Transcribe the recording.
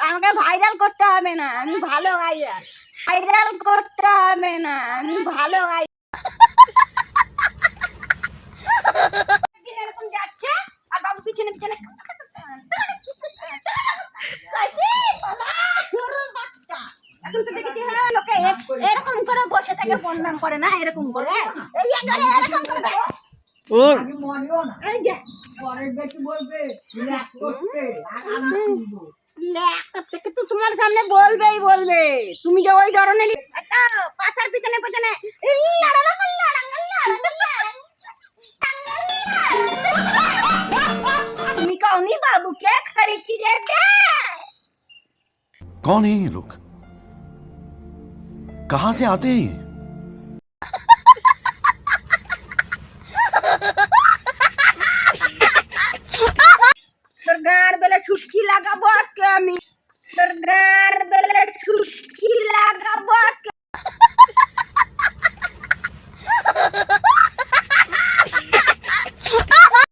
আমাকে ভাইরাল করতে হবে না, আমি ভালো ভাইরাল। ভাইরাল করতে হবে না, আমি ভালো ভাই। এরকম যাচ্ছে আর বাবু পিছনে পিছনে এখন তো দেখেছি হ্যাঁ লোকে এরকম করে বসে থেকে বন্যাম করে না, এরকম করে এরকম করে ওর তো তোমার সামনে বলবেই বলবে, তুমি যে ওই ধরনের পাছার পিছনে পিছনে তুমি কওনি বাবুকে খড়ি রে দে। कौन है ये लोग? कहां से आते हैं ये? তোর গাঁর বেলা ছুটকি লাগাবো আজকে আমি, তোর গাঁর বেলা